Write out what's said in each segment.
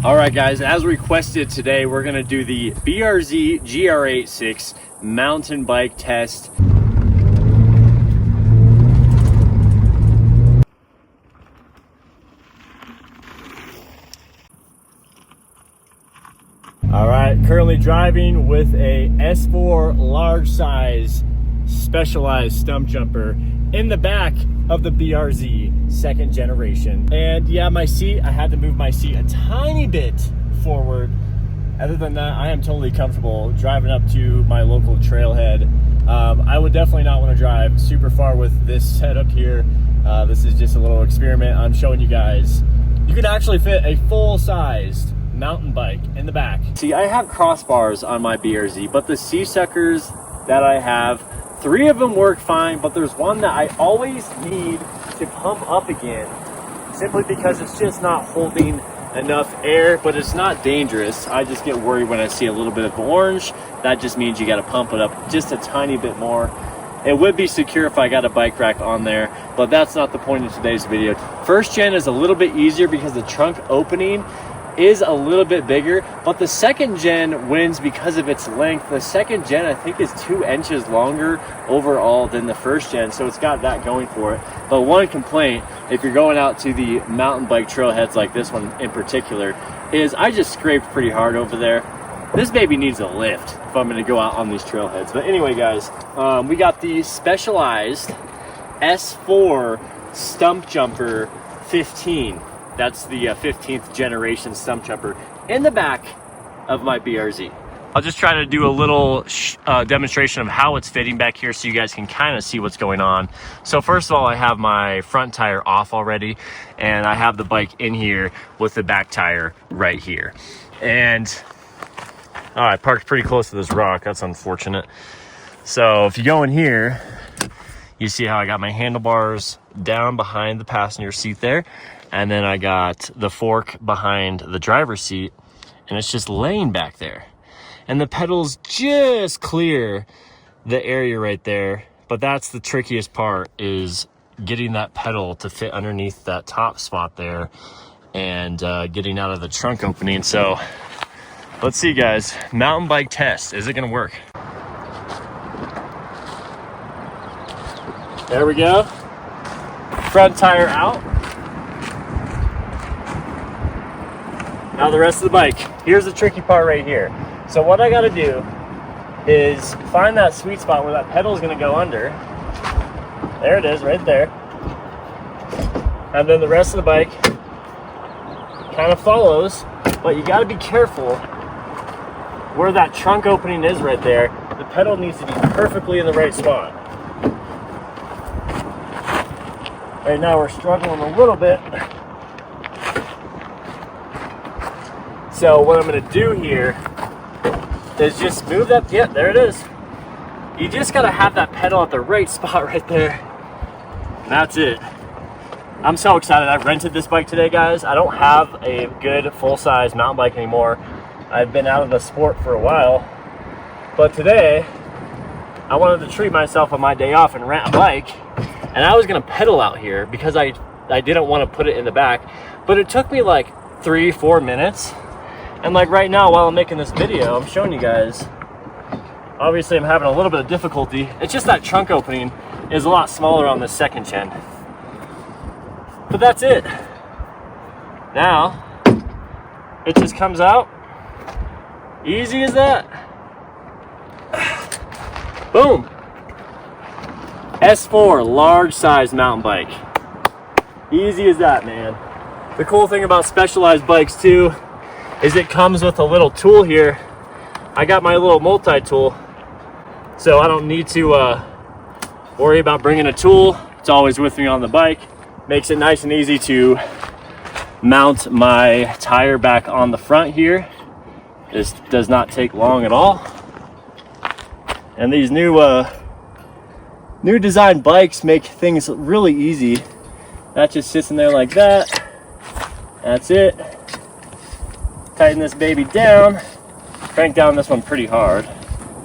All right, guys, as requested today, we're gonna do the BRZ GR86 mountain bike test. All right, currently driving with a S4 large size specialized stump jumper in the back of the BRZ second generation. And yeah, my seat, I had to move my seat a tiny bit forward. Other than that, I am totally comfortable driving up to my local trailhead. I would definitely not want to drive super far with this setup here. This is just a little experiment I'm showing you guys. You can actually fit a full-sized mountain bike in the back. See, I have crossbars on my BRZ, but the C-suckers that I have, 3 of them work fine, but there's one that I always need to pump up again, simply because it's just not holding enough air, but it's not dangerous. I just get worried when I see a little bit of orange. That just means you got to pump it up just a tiny bit more. It would be secure if I got a bike rack on there, but that's not the point of today's video. First gen is a little bit easier because the trunk opening is a little bit bigger, but the second gen wins because of its length. The second gen, I think, is 2 inches longer overall than the first gen, so it's got that going for it. But one complaint, if you're going out to the mountain bike trailheads like this one in particular, is I just scraped pretty hard over there. This baby needs a lift if I'm going to go out on these trailheads. But anyway, guys, we got the specialized S4 stump jumper 15. That's the 15th generation stump jumper in the back of my BRZ. I'll just try to do a little demonstration of how it's fitting back here so you guys can kind of see what's going on. So first of all, I have my front tire off already, and I have the bike in here with the back tire right here. And I parked pretty close to this rock. That's unfortunate. So if you go in here, you see how I got my handlebars down behind the passenger seat there. And then I got the fork behind the driver's seat, and it's just laying back there. And the pedals just clear the area right there. But that's the trickiest part, is getting that pedal to fit underneath that top spot there and getting out of the trunk opening. So let's see, guys. Mountain bike test. Is it gonna work? There we go. Front tire out. Now the rest of the bike. Here's the tricky part right here. So what I gotta do is find that sweet spot where that pedal is gonna go under. There it is, right there. And then the rest of the bike kind of follows, but you gotta be careful where that trunk opening is right there. The pedal needs to be perfectly in the right spot. Right now we're struggling a little bit. So what I'm gonna do here is just move that, yeah, there it is. You just gotta have that pedal at the right spot right there. And that's it. I'm so excited. I rented this bike today, guys. I don't have a good full-size mountain bike anymore. I've been out of the sport for a while. But today, I wanted to treat myself on my day off and rent a bike. And I was gonna pedal out here because I didn't wanna put it in the back. But it took me like 3-4 minutes. And like right now, while I'm making this video, I'm showing you guys, obviously I'm having a little bit of difficulty. It's just that trunk opening is a lot smaller on this second gen. But that's it. Now, it just comes out. Easy as that. Boom. S4 large size mountain bike. Easy as that, man. The cool thing about specialized bikes too is it comes with a little tool here. I got my little multi-tool, so I don't need to worry about bringing a tool. It's always with me on the bike. Makes it nice and easy to mount my tire back on the front here. This does not take long at all. And these new design bikes make things really easy. That just sits in there like that. That's it. Tighten this baby down. Crank down this one pretty hard.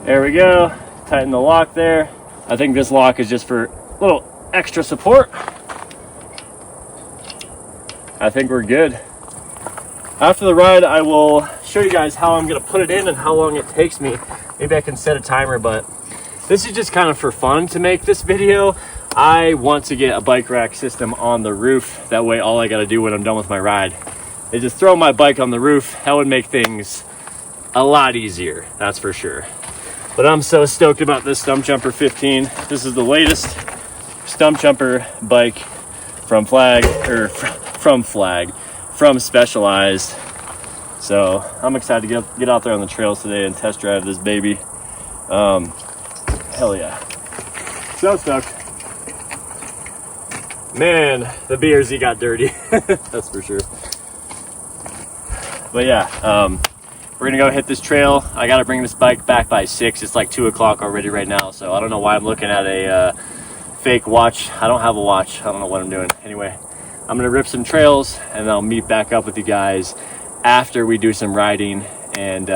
There we go. Tighten the lock there. I think this lock is just for a little extra support. I think we're good. After the ride, I will show you guys how I'm gonna put it in and how long it takes me. Maybe I can set a timer, but this is just kind of for fun to make this video. I want to get a bike rack system on the roof. That way all I gotta do when I'm done with my ride is just throw my bike on the roof. That would make things a lot easier, that's for sure. But I'm so stoked about this Stump Jumper 15. This is the latest Stump Jumper bike from Specialized. So I'm excited to get out there on the trails today and test drive this baby. Hell yeah. So stoked. Man, the BRZ got dirty. That's for sure. But yeah, we're gonna go hit this trail. I gotta bring this bike back by 6. It's like 2 o'clock already right now. So I don't know why I'm looking at a fake watch. I don't have a watch. I don't know what I'm doing. Anyway, I'm gonna rip some trails and I'll meet back up with you guys after we do some riding, and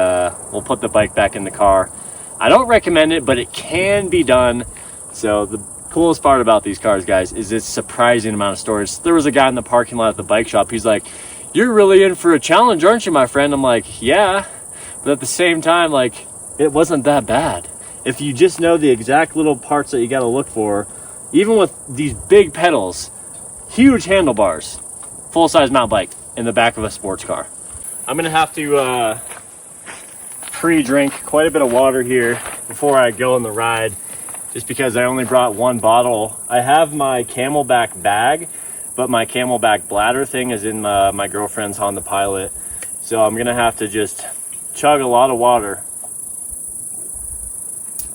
we'll put the bike back in the car. I don't recommend it, but it can be done. So the coolest part about these cars, guys, is it's surprising amount of storage. There was a guy in the parking lot at the bike shop. He's like, "You're really in for a challenge, aren't you, my friend?" I'm like, "Yeah," but at the same time, like, it wasn't that bad. If you just know the exact little parts that you got to look for, even with these big pedals, huge handlebars, full-size mountain bike in the back of a sports car. I'm gonna have to pre-drink quite a bit of water here before I go on the ride, just because I only brought one bottle. I have my Camelback bag, but my Camelback bladder thing is in my girlfriend's Honda Pilot. So I'm gonna have to just chug a lot of water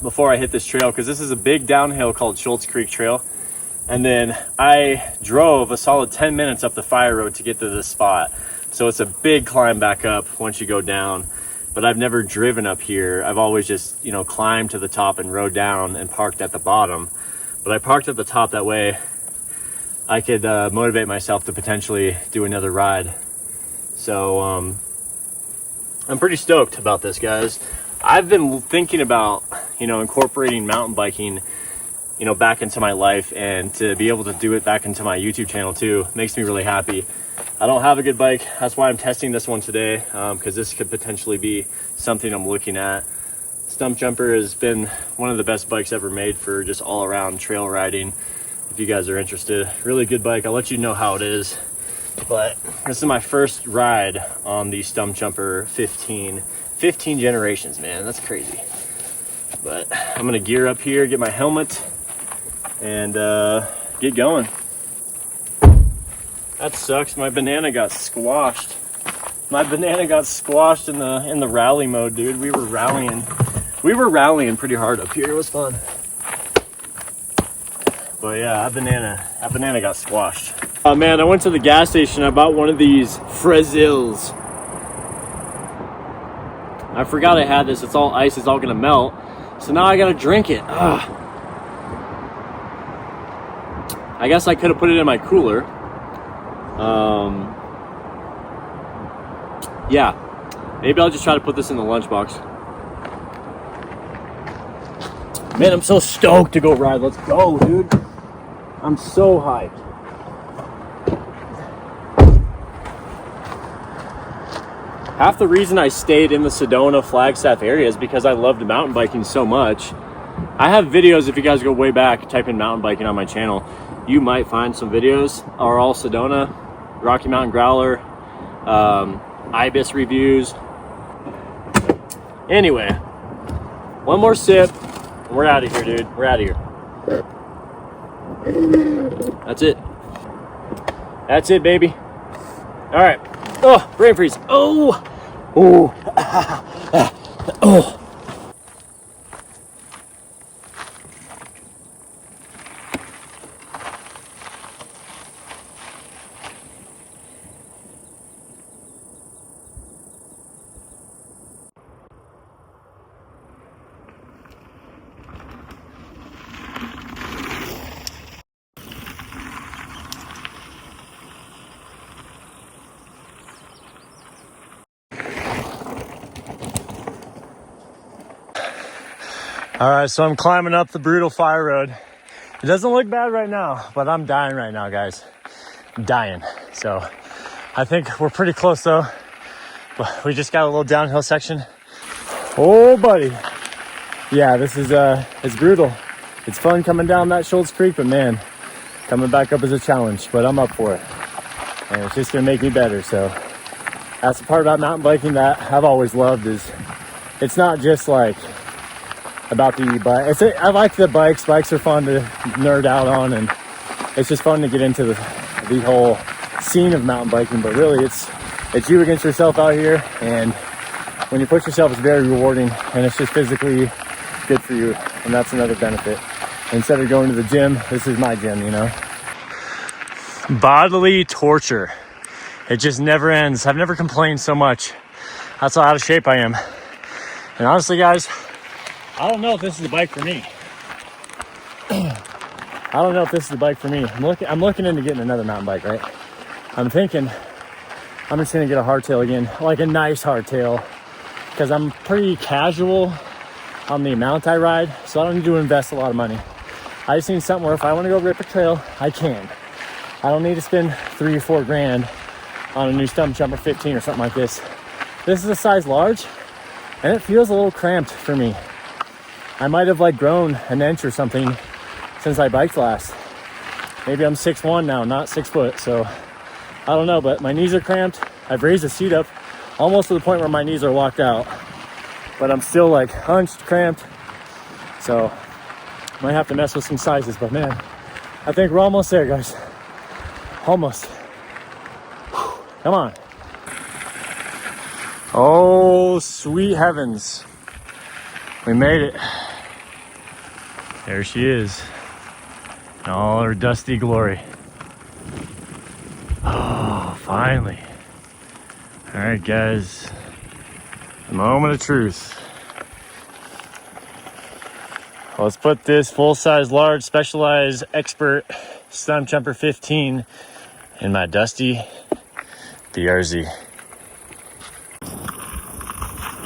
before I hit this trail, because this is a big downhill called Schultz Creek Trail. And then I drove a solid 10 minutes up the fire road to get to this spot. So it's a big climb back up once you go down. But I've never driven up here. I've always just, climbed to the top and rode down and parked at the bottom. But I parked at the top, that way I could motivate myself to potentially do another ride. So I'm pretty stoked about this, guys. I've been thinking about, incorporating mountain biking, back into my life, and to be able to do it back into my YouTube channel too makes me really happy. I don't have a good bike. That's why I'm testing this one today, because this could potentially be something I'm looking at. Stump Jumper has been one of the best bikes ever made for just all around trail riding. If you guys are interested, really good bike. I'll let you know how it is. But this is my first ride on the Stump Jumper 15 generations, man. That's crazy. But I'm gonna gear up here, get my helmet, and get going. That sucks. My banana got squashed. My banana got squashed in the rally mode, dude. We were rallying pretty hard up here. It was fun. But yeah, that banana got squashed. Oh man, I went to the gas station. I bought one of these Frezils. I forgot I had this. It's all ice. It's all gonna melt. So now I gotta drink it. Ugh. I guess I could have put it in my cooler. Yeah, maybe I'll just try to put this in the lunchbox. Man, I'm so stoked to go ride. Let's go, dude. I'm so hyped. Half the reason I stayed in the Sedona, Flagstaff area is because I loved mountain biking so much. I have videos, if you guys go way back, type in mountain biking on my channel, you might find some videos are all Sedona, Rocky Mountain Growler, Ibis reviews. Anyway, one more sip, and we're out of here, dude. We're out of here. That's it. That's it, baby. All right. Oh, brain freeze. Oh. Oh. Oh. All right, so I'm climbing up the brutal fire road. It doesn't look bad right now, but I'm dying right now, guys. I'm dying. So I think we're pretty close though. But we just got a little downhill section. Oh, buddy. Yeah, this is, it's brutal. It's fun coming down that Schultz Creek, but man, coming back up is a challenge, but I'm up for it. And it's just gonna make me better, so. That's the part about mountain biking that I've always loved is it's not just like about the bike. I like the bikes. Bikes are fun to nerd out on, and it's just fun to get into the whole scene of mountain biking. But really, it's you against yourself out here, and when you push yourself, it's very rewarding, and it's just physically good for you, and that's another benefit. Instead of going to the gym, this is my gym, you know. Bodily torture. It just never ends. I've never complained so much. That's how out of shape I am. And honestly, guys, I don't know if this is the bike for me. I don't know if this is the bike for me. I'm looking into getting another mountain bike, right? I'm thinking I'm just gonna get a hardtail again, like a nice hardtail, because I'm pretty casual on the amount I ride, so I don't need to invest a lot of money. I just need something where if I want to go rip a trail, I can. I don't need to spend $3 or $4 grand on a new stump jumper 15 or something like this. This is a size large, and it feels a little cramped for me. I might have like grown an inch or something since I biked last. Maybe I'm 6'1" now, not 6 foot, so I don't know, but my knees are cramped. I've raised the seat up almost to the point where my knees are locked out, but I'm still like hunched, cramped, so might have to mess with some sizes, but man, I think we're almost there, guys. Almost. Come on. Oh, sweet heavens. We made it. There she is. In all her dusty glory. Oh, finally. All right, guys. The moment of truth. Let's put this full-size, large, Specialized Expert Stump Jumper 15 in my dusty BRZ. All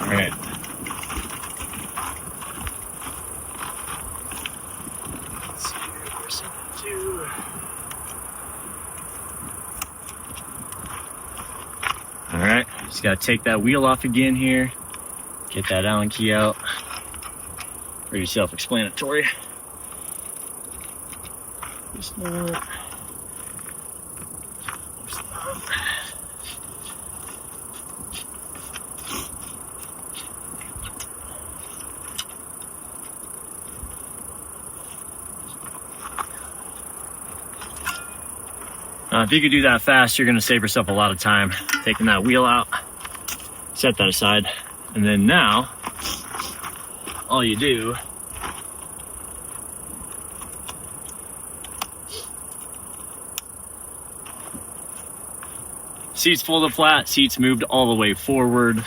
right. Let's see where's something too. All right, just gotta take that wheel off again here. Get that Allen key out. Pretty self-explanatory. Just not. If you could do that fast, you're going to save yourself a lot of time. Taking that wheel out, set that aside, and then now, all you do seats folded flat, seats moved all the way forward.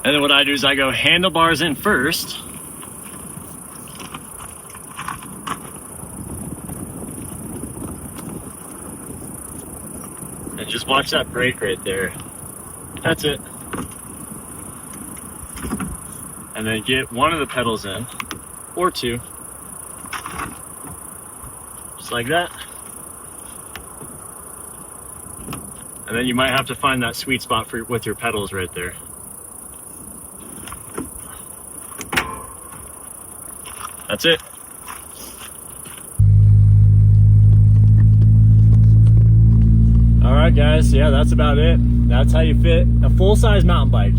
And then what I do is I go handlebars in first. And just watch that brake right there. That's it. And then get one of the pedals in, or two. Just like that. And then you might have to find that sweet spot with your pedals right there. That's it. All right, guys. Yeah, that's about it. That's how you fit a full-size mountain bike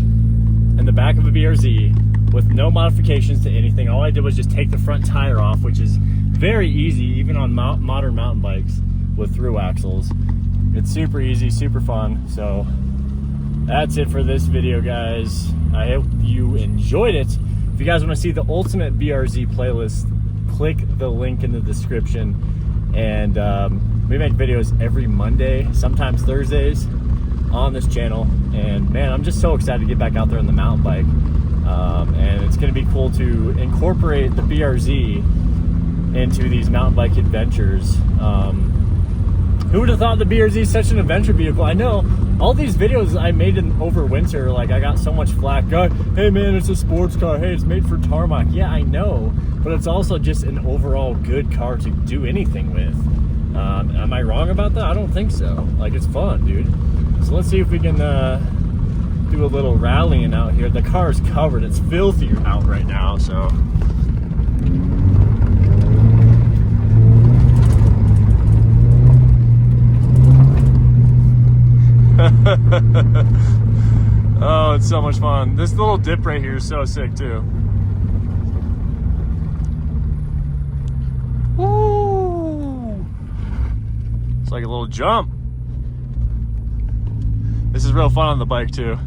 in the back of a BRZ with no modifications to anything. All I did was just take the front tire off, which is very easy, even on modern mountain bikes with through axles. It's super easy, super fun. So that's it for this video, guys. I hope you enjoyed it. If you guys want to see the ultimate BRZ playlist, click the link in the description. And we make videos every Monday, sometimes Thursdays. on this channel. And man, I'm just so excited to get back out there on the mountain bike. And it's going to be cool to incorporate the BRZ into these mountain bike adventures. Who would have thought the BRZ is such an adventure vehicle? I know all these videos I made over winter, like I got so much flack. Hey man, it's a sports car. Hey, it's made for tarmac. Yeah, I know, but it's also just an overall good car to do anything with. Am I wrong about that? I don't think so. Like, it's fun, dude. So let's see if we can do a little rallying out here. The car is covered. It's filthy out right now, so. Oh, it's so much fun. This little dip right here is so sick too. Woo! It's like a little jump. This is real fun on the bike too.